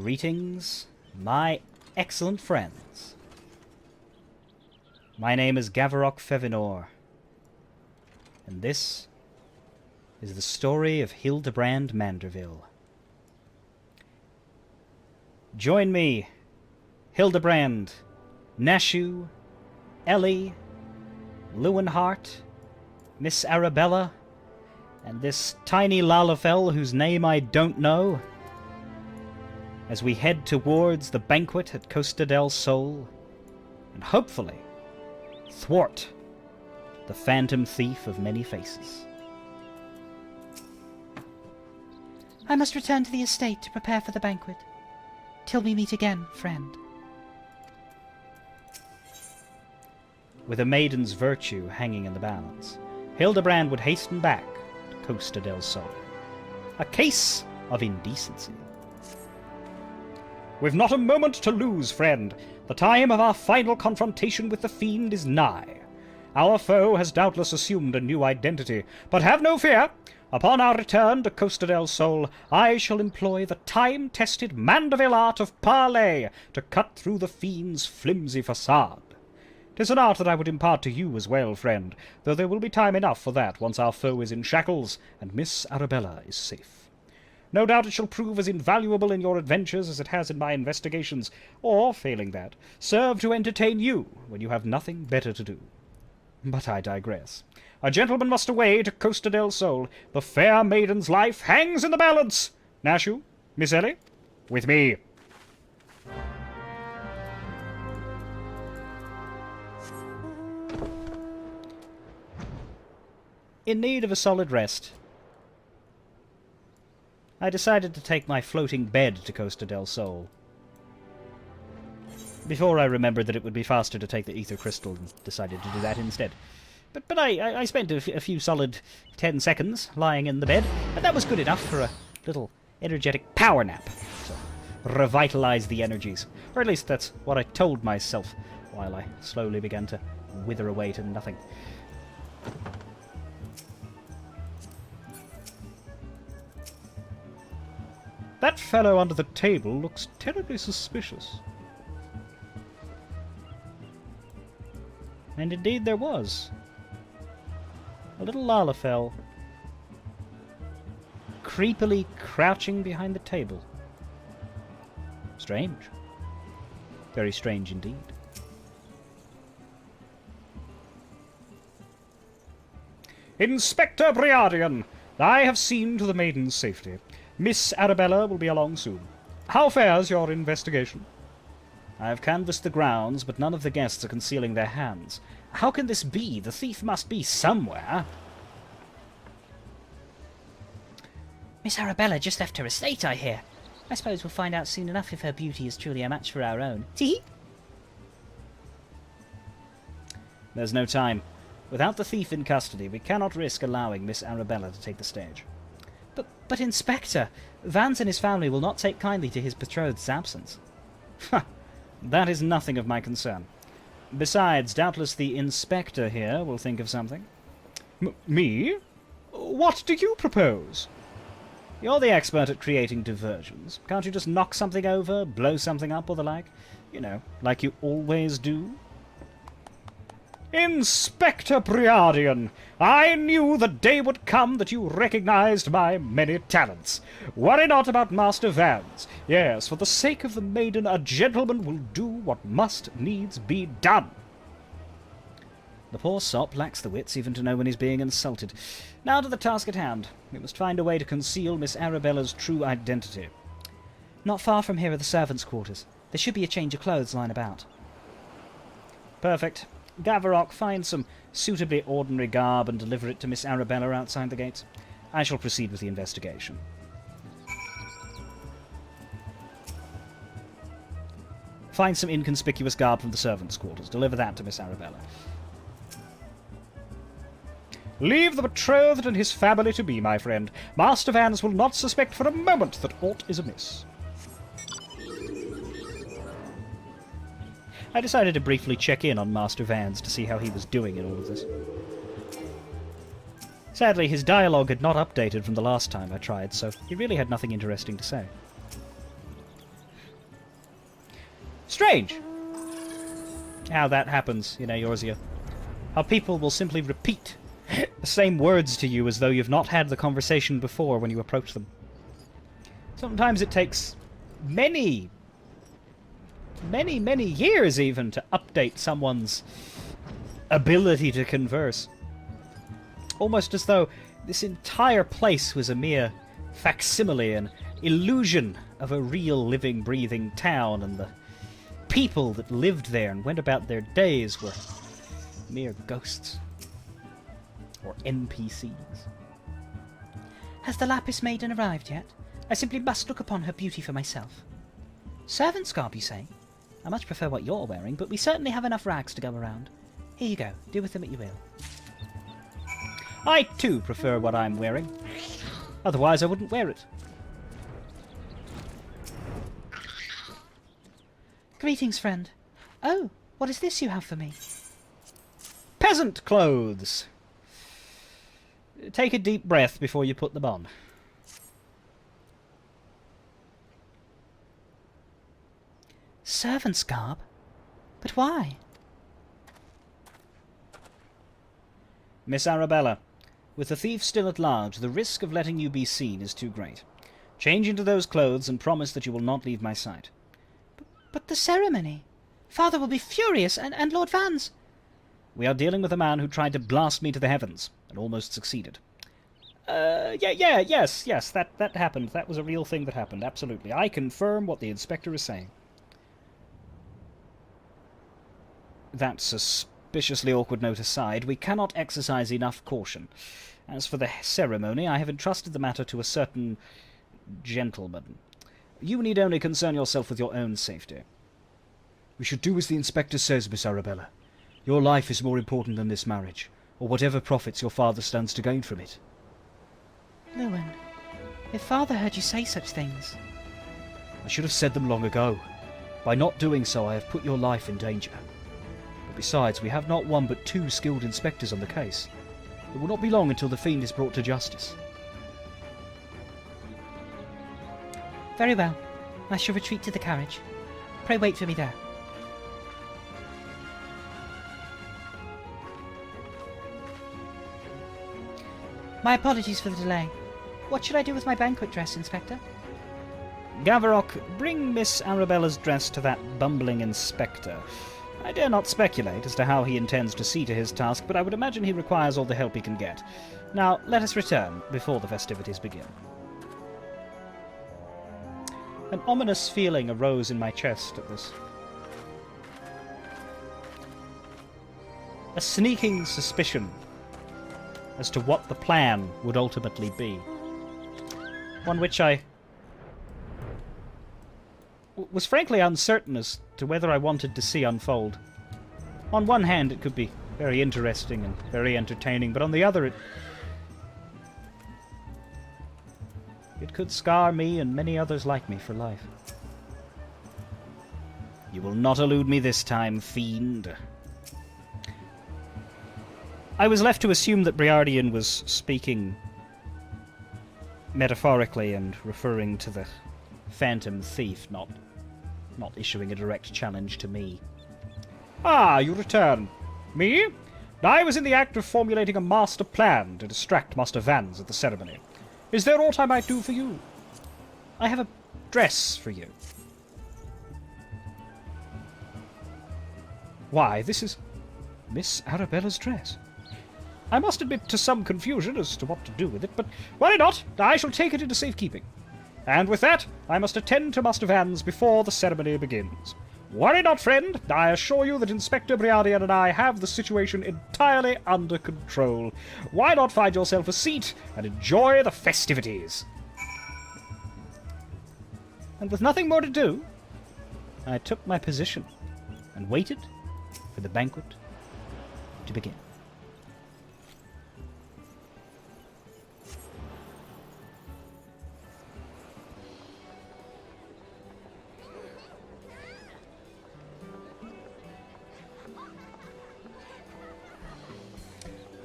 Greetings, my excellent friends. My name is Gavaroc Fevinor, and this is the story of Hildibrand Manderville. Join me, Hildibrand, Nashu, Ellie, Lewinhart, Miss Arabella, and this tiny Lalafell whose name I don't know, as we head towards the banquet at Costa del Sol, and hopefully thwart the phantom thief of many faces. I must return to the estate to prepare for the banquet. Till we meet again, friend. With a maiden's virtue hanging in the balance, Hildibrand would hasten back to Costa del Sol. A case of indecency. We've not a moment to lose, friend. The time of our final confrontation with the fiend is nigh. Our foe has doubtless assumed a new identity, but have no fear. Upon our return to Costa del Sol, I shall employ the time-tested Manderville art of parley to cut through the fiend's flimsy facade. 'Tis an art that I would impart to you as well, friend, though there will be time enough for that once our foe is in shackles and Miss Arabella is safe. No doubt it shall prove as invaluable in your adventures as it has in my investigations, or, failing that, serve to entertain you when you have nothing better to do. But I digress. A gentleman must away to Costa del Sol. The fair maiden's life hangs in the balance. Nashu, Miss Ellie, with me. In need of a solid rest, I decided to take my floating bed to Costa del Sol. Before I remembered that it would be faster to take the ether crystal, and decided to do that instead. But I spent a few solid 10 seconds lying in the bed, and that was good enough for a little energetic power nap to revitalize the energies. Or at least that's what I told myself while I slowly began to wither away to nothing. That fellow under the table looks terribly suspicious. And indeed there was. A little Lalafell, creepily crouching behind the table. Strange. Very strange indeed. Inspector Briardian, I have seen to the maiden's safety. Miss Arabella will be along soon. How fares your investigation? I have canvassed the grounds, but none of the guests are concealing their hands. How can this be? The thief must be somewhere. Miss Arabella just left her estate, I hear. I suppose we'll find out soon enough if her beauty is truly a match for our own. Tee? There's no time. Without the thief in custody, we cannot risk allowing Miss Arabella to take the stage. But Inspector, Vance and his family will not take kindly to his betrothed's absence. That is nothing of my concern. Besides, doubtless the Inspector here will think of something. Me? What do you propose? You're the expert at creating diversions. Can't you just knock something over, blow something up, or the like? You know, like you always do? Inspector Briardian, I knew the day would come that you recognized my many talents. Worry not about Master Vance. Yes, for the sake of the maiden, a gentleman will do what must needs be done. The poor sop lacks the wits even to know when he's being insulted. Now to the task at hand. We must find a way to conceal Miss Arabella's true identity. Not far from here are the servants' quarters. There should be a change of clothes lying about. Perfect. Gavaroc, find some suitably ordinary garb and deliver it to Miss Arabella outside the gates. I shall proceed with the investigation. Find some inconspicuous garb from the servants' quarters. Deliver that to Miss Arabella. Leave the betrothed and his family to me, my friend. Master Vance will not suspect for a moment that aught is amiss. I decided to briefly check in on Master Vance to see how he was doing in all of this. Sadly, his dialogue had not updated from the last time I tried, so he really had nothing interesting to say. Strange how that happens in Eorzea. How people will simply repeat the same words to you as though you've not had the conversation before when you approach them. Sometimes it takes many years even to update someone's ability to converse. Almost as though this entire place was a mere facsimile, an illusion of a real living, breathing town, and the people that lived there and went about their days were mere ghosts. Or NPCs. Has the Lapis Maiden arrived yet? I simply must look upon her beauty for myself. Servant's garb, you say? I much prefer what you're wearing, but we certainly have enough rags to go around. Here you go. Do with them what you will. I, too, prefer what I'm wearing. Otherwise, I wouldn't wear it. Greetings, friend. Oh, what is this you have for me? Peasant clothes! Take a deep breath before you put them on. Servant's garb? But why? Miss Arabella, with the thief still at large, the risk of letting you be seen is too great. Change into those clothes and promise that you will not leave my sight. But the ceremony? Father will be furious, and Lord Vans... We are dealing with a man who tried to blast me to the heavens, and almost succeeded. Yes, that happened. That was a real thing that happened, absolutely. I confirm what the inspector is saying. That suspiciously awkward note aside, we cannot exercise enough caution. As for the ceremony, I have entrusted the matter to a certain gentleman. You need only concern yourself with your own safety. We should do as the inspector says, Miss Arabella. Your life is more important than this marriage, or whatever profits your father stands to gain from it. Lewin, if Father heard you say such things... I should have said them long ago. By not doing so, I have put your life in danger. But besides, we have not one but 2 skilled inspectors on the case. It will not be long until the fiend is brought to justice. Very well. I shall retreat to the carriage. Pray wait for me there. My apologies for the delay. What should I do with my banquet dress, Inspector? Gavaroc, bring Miss Arabella's dress to that bumbling inspector. I dare not speculate as to how he intends to see to his task, but I would imagine he requires all the help he can get. Now, let us return before the festivities begin. An ominous feeling arose in my chest at this. A sneaking suspicion as to what the plan would ultimately be. One which I was frankly uncertain as to whether I wanted to see unfold. On one hand, it could be very interesting and very entertaining, but on the other, it could scar me and many others like me for life. You will not elude me this time, fiend. I was left to assume that Briardian was speaking metaphorically and referring to the phantom thief, not issuing a direct challenge to me. Ah, you return. Me? I was in the act of formulating a master plan to distract Master Vans at the ceremony. Is there aught I might do for you? I have a dress for you. Why, this is Miss Arabella's dress. I must admit to some confusion as to what to do with it, but worry not, I shall take it into safekeeping. And with that, I must attend to Master Vans before the ceremony begins. Worry not, friend. I assure you that Inspector Briardian and I have the situation entirely under control. Why not find yourself a seat and enjoy the festivities? And with nothing more to do, I took my position and waited for the banquet to begin.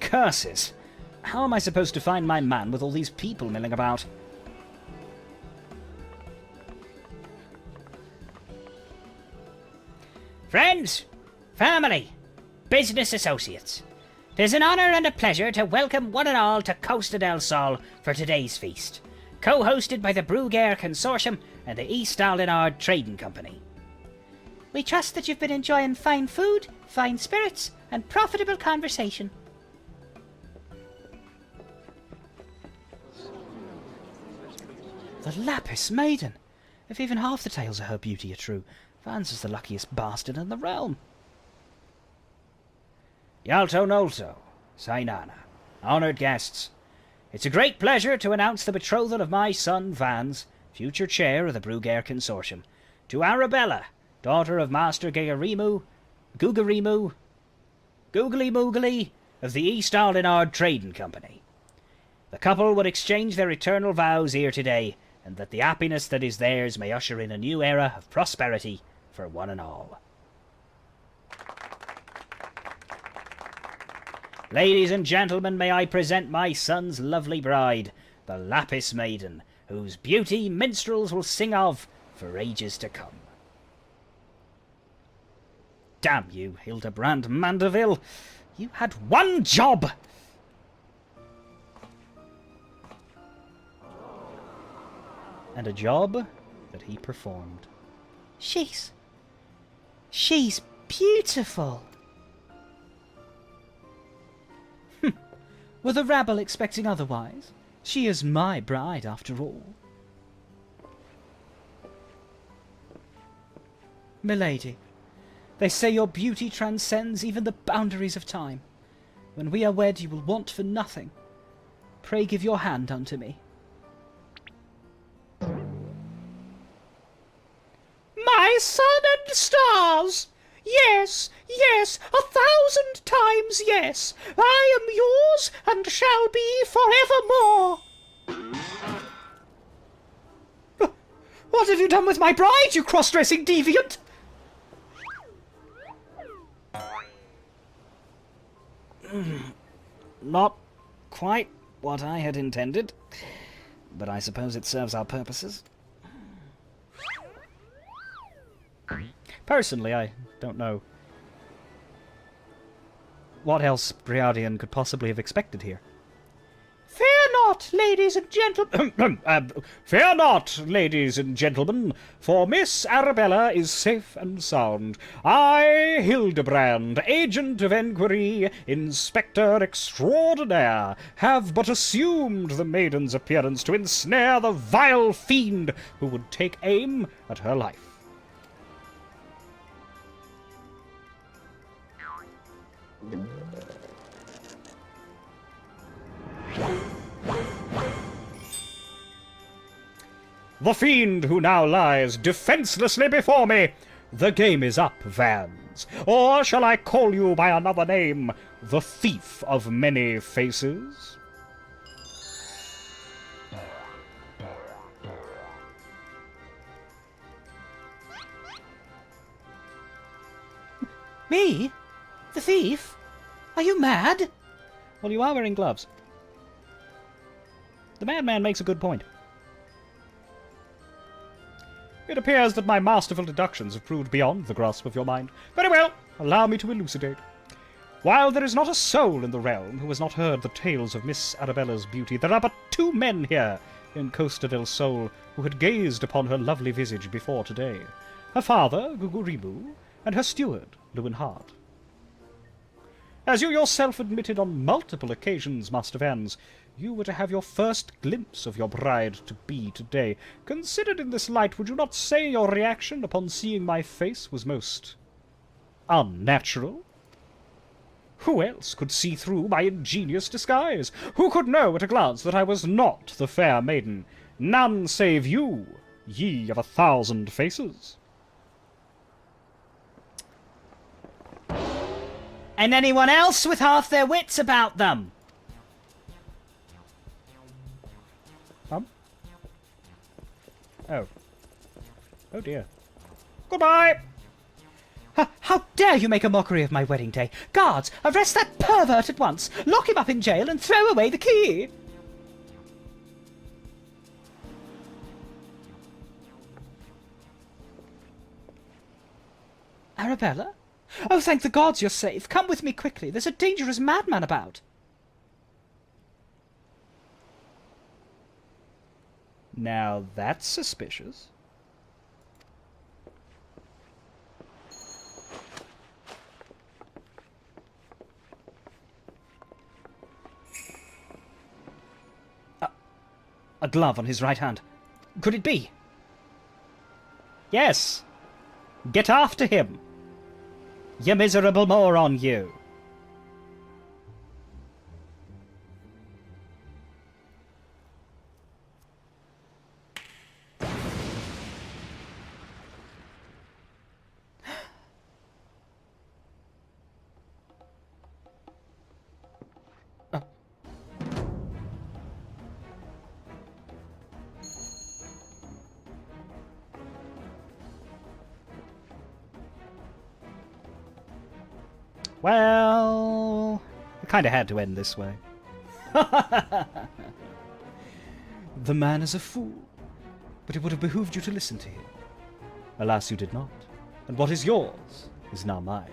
Curses! How am I supposed to find my man with all these people milling about? Friends, family, business associates, 'tis an honour and a pleasure to welcome one and all to Costa del Sol for today's feast, co-hosted by the Brugere Consortium and the East Aldinard Trading Company. We trust that you've been enjoying fine food, fine spirits, and profitable conversation. The Lapis Maiden! If even half the tales of her beauty are true, Vans is the luckiest bastard in the realm. Yalto Nolto, Sainana, honoured guests, it's a great pleasure to announce the betrothal of my son Vans, future chair of the Brugere Consortium, to Arabella, daughter of Master Googly Moogly of the East Aldinard Trading Company. The couple would exchange their eternal vows here today, and that the happiness that is theirs may usher in a new era of prosperity for one and all. Ladies and gentlemen, may I present my son's lovely bride, the Lapis Maiden, whose beauty minstrels will sing of for ages to come. Damn you, Hildibrand Manderville! You had one job! And a job that he performed. She's beautiful. Were the rabble expecting otherwise? She is my bride, after all. Milady, they say your beauty transcends even the boundaries of time. When we are wed, you will want for nothing. Pray give your hand unto me. My sun and stars! Yes, yes, 1,000 times yes! I am yours and shall be forevermore! What have you done with my bride, you cross-dressing deviant? Not quite what I had intended, but I suppose it serves our purposes. Personally, I don't know what else Briardian could possibly have expected here. Fear not, ladies and gentlemen. Fear not, ladies and gentlemen, for Miss Arabella is safe and sound. I, Hildibrand, agent of enquiry, Inspector Extraordinaire, have but assumed the maiden's appearance to ensnare the vile fiend who would take aim at her life. The fiend who now lies defenselessly before me. The game is up, Vans. Or shall I call you by another name, the Thief of Many Faces? Me? The thief? Are you mad? Well, you are wearing gloves. The madman makes a good point. It appears that my masterful deductions have proved beyond the grasp of your mind. Very well, allow me to elucidate. While there is not a soul in the realm who has not heard the tales of Miss Arabella's beauty, there are but 2 men here in Costa del Sol who had gazed upon her lovely visage before today. Her father, Gugurimu, and her steward, Lewin Hart. As you yourself admitted on multiple occasions, Master Vans, you were to have your first glimpse of your bride-to-be today. Considered in this light, would you not say your reaction upon seeing my face was most unnatural? Who else could see through my ingenious disguise? Who could know at a glance that I was not the fair maiden? None save you, ye of 1,000 faces. And anyone else with half their wits about them? Oh. Oh dear. Goodbye! How dare you make a mockery of my wedding day? Guards, arrest that pervert at once! Lock him up in jail and throw away the key! Arabella? Oh, thank the gods you're safe. Come with me quickly. There's a dangerous madman about. Now that's suspicious. A glove on his right hand. Could it be? Yes. Get after him. You miserable moron, you. Well, it kind of had to end this way. The man is a fool, but it would have behooved you to listen to him. Alas, you did not. And what is yours is now mine.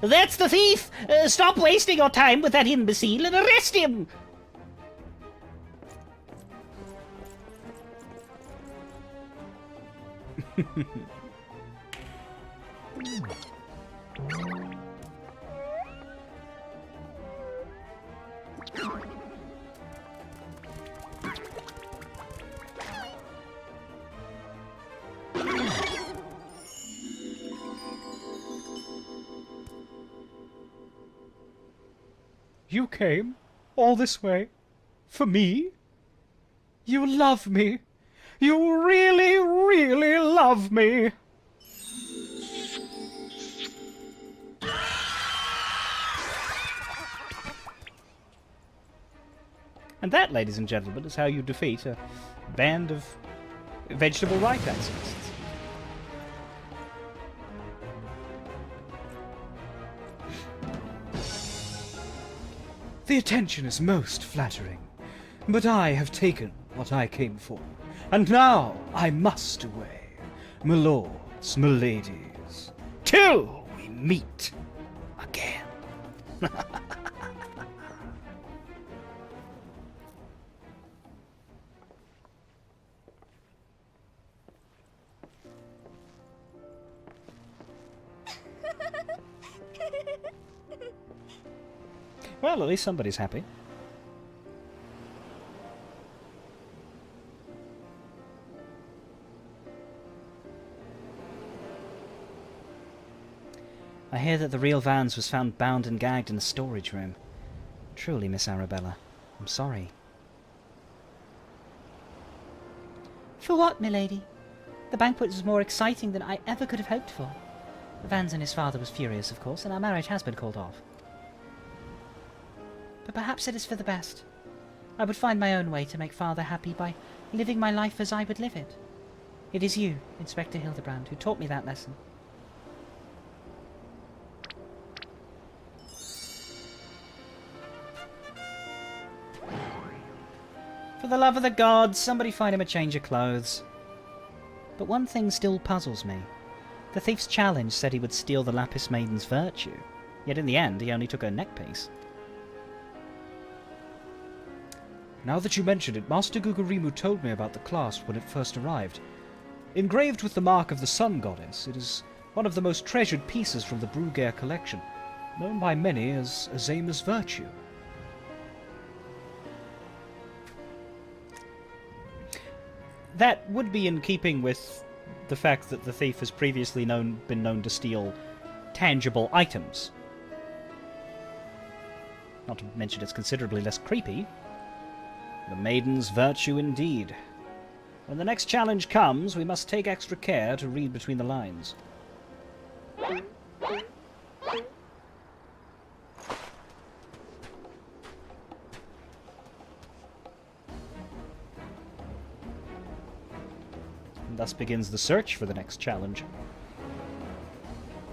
That's the thief! Stop wasting your time with that imbecile and arrest him! You came all this way for me? You love me. You really, really love me. And that, ladies and gentlemen, is how you defeat a band of vegetable right axists. The attention is most flattering, but I have taken what I came for, and now I must away. My lords, my ladies, till we meet again. Well, at least somebody's happy. I hear that the real Vans was found bound and gagged in a storage room. Truly, Miss Arabella, I'm sorry. For what, milady? The banquet was more exciting than I ever could have hoped for. Vans and his father was furious, of course, and our marriage has been called off. But perhaps it is for the best. I would find my own way to make father happy by living my life as I would live it. It is you, Inspector Hildibrand, who taught me that lesson. For the love of the gods, somebody find him a change of clothes. But one thing still puzzles me. The thief's challenge said he would steal the Lapis Maiden's virtue, yet in the end he only took her neckpiece. Now that you mention it, Master Gugurimu told me about the clasp when it first arrived. Engraved with the mark of the Sun Goddess, it is one of the most treasured pieces from the Bruguière collection, known by many as Azema's virtue. That would be in keeping with the fact that the thief has previously been known to steal tangible items. Not to mention it's considerably less creepy. The maiden's virtue indeed. When the next challenge comes, we must take extra care to read between the lines. And thus begins the search for the next challenge.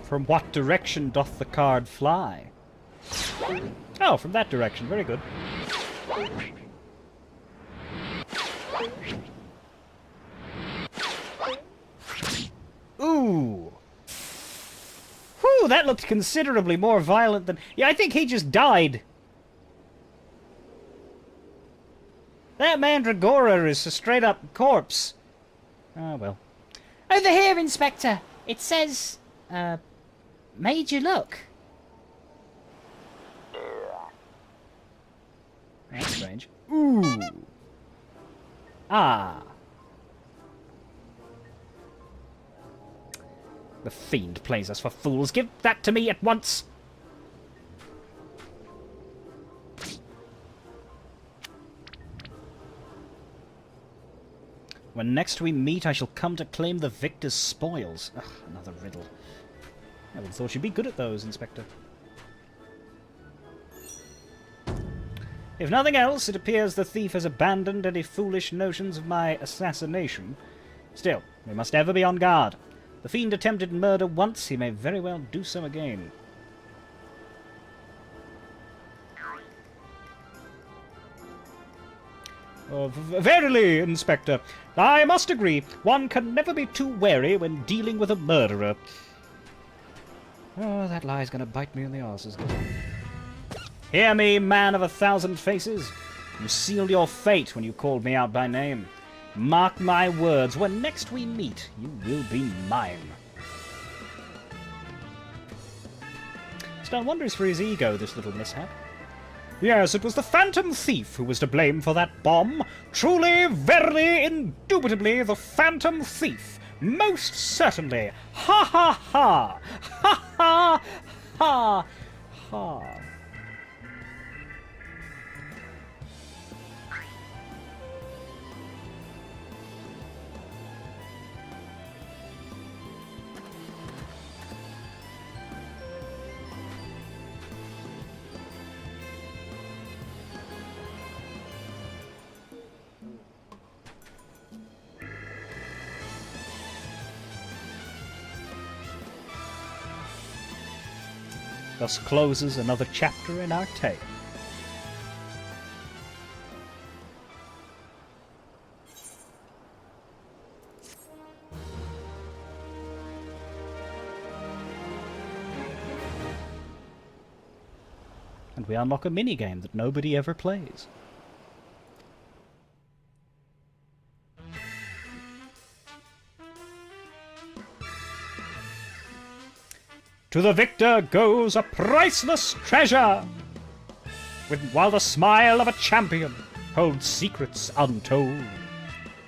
From what direction doth the card fly? Oh, from that direction. Very good. Ooh! Ooh, that looked considerably more violent than... Yeah, I think he just died. That Mandragora is a straight-up corpse. Oh, well. Over here, Inspector. It says, made you look. That's strange. Ooh. Ah. The fiend plays us for fools. Give that to me at once. When next we meet, I shall come to claim the victor's spoils. Ugh, another riddle. I would have thought you'd be good at those, Inspector. If nothing else, it appears the thief has abandoned any foolish notions of my assassination. Still, we must ever be on guard. The fiend attempted murder once, he may very well do so again. Verily, Inspector, I must agree, one can never be too wary when dealing with a murderer. Oh, that lie's going to bite me in the arse, isn't it? Hear me, man of 1,000 faces. You sealed your fate when you called me out by name. Mark my words, when next we meet, you will be mine. Still wonders for his ego, this little mishap. Yes, it was the Phantom Thief who was to blame for that bomb. Truly, verily, indubitably, the Phantom Thief. Most certainly. Ha ha ha! Ha ha ha! Ha! Thus closes another chapter in our tale. And we unlock a minigame that nobody ever plays. To the victor goes a priceless treasure, while the smile of a champion holds secrets untold.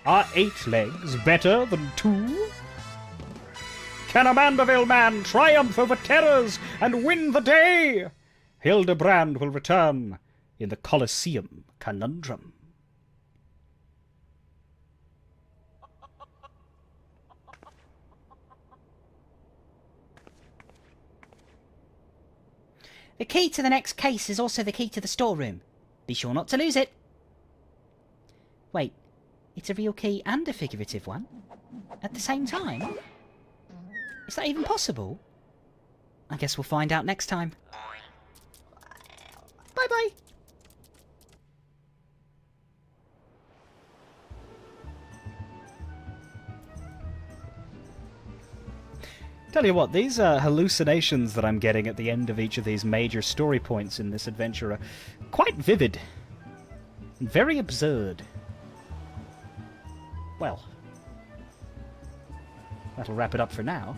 Are 8 legs better than 2? Can a Manderville man triumph over terrors and win the day? Hildibrand will return in the Colosseum Conundrum. The key to the next case is also the key to the storeroom. Be sure not to lose it. Wait, it's a real key and a figurative one? At the same time? Is that even possible? I guess we'll find out next time. Bye-bye! Tell you what, these hallucinations that I'm getting at the end of each of these major story points in this adventure are quite vivid. And very absurd. Well, that'll wrap it up for now.